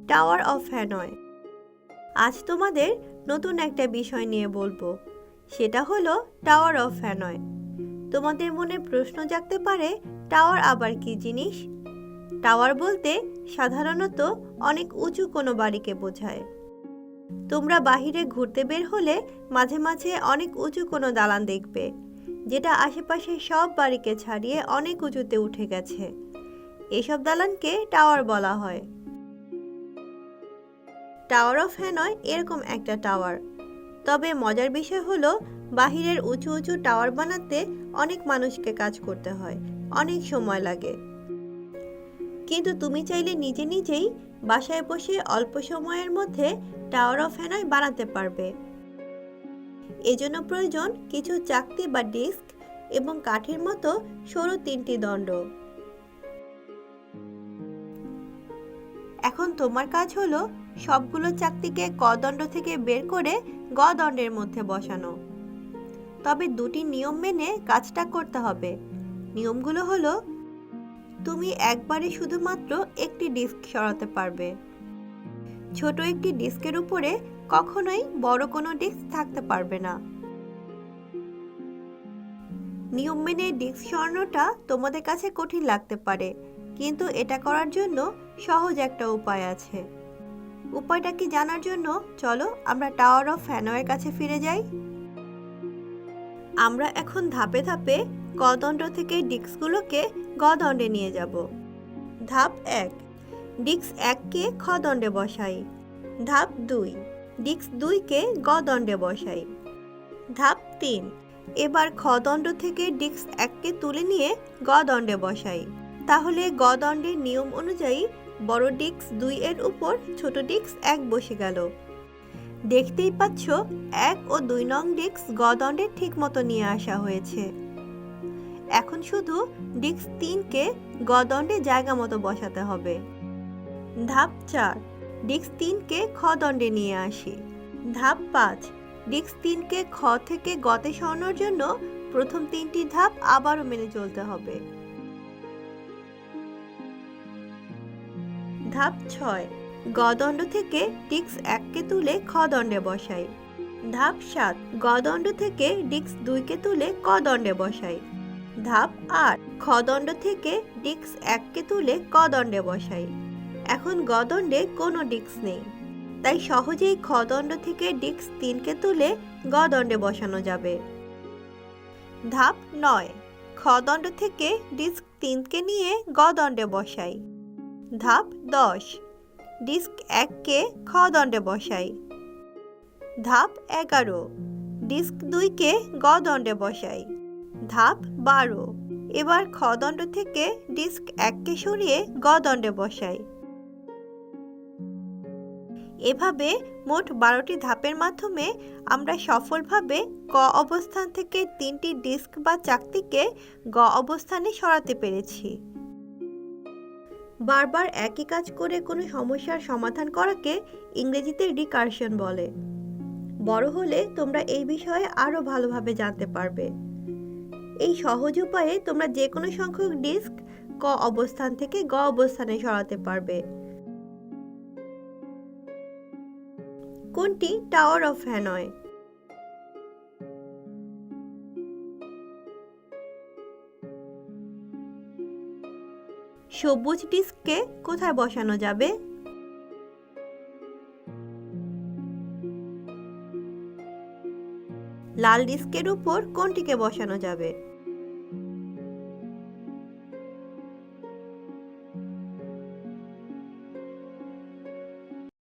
Tower of Hanoi. আজ তোমাদের নতুন একটা বিষয় নিয়ে বলবো, সেটা হলো টাওয়ার অফ হ্যানয়। তোমাদের মনে প্রশ্ন জাগতে পারে, টাওয়ার আবার কি জিনিস? টাওয়ার বলতে সাধারণত অনেক উঁচু কোনো বাড়িকে বোঝায়। তোমরা বাহিরে ঘুরতে বের হলে মাঝে মাঝে অনেক উঁচু কোনো দালান দেখবে, যেটা আশেপাশে সব বাড়িকে ছাড়িয়ে অনেক উঁচুতে উঠে গেছে। এসব দালানকে টাওয়ার বলা হয়। টাওয়ার অফ হ্যানয় এরকম একটা টাওয়ার। তবে মজার বিষয় হলো, বাহিরের উঁচু উঁচু টাওয়ার বানাতে অনেক মানুষকে কাজ করতে হয়, অনেক সময় লাগে। কিন্তু তুমি চাইলে নিজে নিজেই বাসায় বসে অল্প সময়ের মধ্যে টাওয়ার অফ হ্যানয় বানাতে পারবে। এজন্য প্রয়োজন কিছু চাকতি বা ডিস্ক এবং কাঠের মতো সরু 3টি দণ্ড। এখন তোমার কাজ হলো সবগুলো চাকতিকে ক দণ্ড থেকে বের করে গ দণ্ডের মধ্যে বসানো। তবে 2টি নিয়ম মেনে কাজটা করতে হবে। নিয়মগুলো হলো, তুমি একবারে শুধুমাত্র একটি ডিস্ক সরাতে পারবে। ছোট একটি ডিস্কের উপরে কখনোই বড় কোনো ডিস্ক থাকতে পারবে না। নিয়ম মেনে ডিস্ক সরানোটা তোমাদের কাছে কঠিন লাগতে পারে, কিন্তু এটা করার জন্য সহজ একটা উপায় আছে। উপায়টা কি জানার জন্য চলো আমরা টাওয়ার অফ হ্যানয়ের কাছে ফিরে যাই। আমরা এখন ধাপে ধাপে ক দণ্ড থেকে ডিস্কগুলোকে গ দণ্ডে নিয়ে যাব। ধাপ 1, ডিস্ক 1কে খ দণ্ডে বসাই। ধাপ 2, ডিস্ক 2কে গ দণ্ডে বসাই। ধাপ 3, এবার খ দণ্ড থেকে ডিস্ক 1কে তুলে নিয়ে গ দণ্ডে বসাই। তাহলে গ দণ্ডের নিয়ম অনুযায়ী বড় ডিস্ক 2 এর উপর ছোট ডিস্ক 1 বসে গেল। দেখতেই পাচ্ছ 1 ও 2 নং ডিস্ক গ দণ্ডে ঠিক মতো নিয়ে আসা হয়েছে। এখন শুধু ডিস্ক 3কে গ দণ্ডে জায়গা মতো বসাতে হবে। ধাপ 4, ডিস্ক 3কে খ দণ্ডে নিয়ে আসি। ধাপ 5, ডিস্ক 3কে খ থেকে গতে সরানোর জন্য প্রথম 3টি ধাপ আবারও মেনে চলতে হবে। ধাপ 6, গ দণ্ড থেকে ডিস্ক 1কে তুলে খ দণ্ডে বসাই। ধাপ 7, গ দণ্ড থেকে ডিস্ক 2কে তুলে ক দণ্ডে বসাই। ধাপ 8, খ দণ্ড থেকে ডিস্ক 1কে তুলে ক দণ্ডে বসাই। এখন গ দণ্ডে কোনো ডিস্ক নেই, তাই সহজেই খ দণ্ড থেকে ডিস্ক 3কে তুলে গ দণ্ডে বসানো যাবে। ধাপ 9, খ দণ্ড থেকে ডিস্ক 3কে নিয়ে গ দণ্ডে বসাই। ধাপ 10, ডিস্ক 1কে খ দণ্ডে বসাই। ধাপ 11, ডিস্ক 2কে গ দণ্ডে বসাই। ধাপ 12, এবার খ দণ্ড থেকে ডিস্ক 1কে সরিয়ে গ দণ্ডে বসাই। এভাবে মোট 12টি ধাপের মাধ্যমে আমরা সফলভাবে ক অবস্থান থেকে 3টি ডিস্ক বা চাকতিকে গ অবস্থানে সরাতে পেরেছি। বারবার একই কাজ করে কোনো সমস্যার সমাধান করাকে ইংরেজিতে রিকারশন বলে। বড় হলে তোমরা এই বিষয়ে আরো ভালোভাবে জানতে পারবে। এই সহজ উপায়ে তোমরা যে কোনো সংখ্যক ডিস্ক ক অবস্থান থেকে গ অবস্থানে সরাতে পারবে। কোনটি টাওয়ার অফ হ্যানয়? সবুজ ডিস্ককে কোথায় বসানো যাবে? লাল ডিস্কের উপর কোনটিকে বসানো যাবে?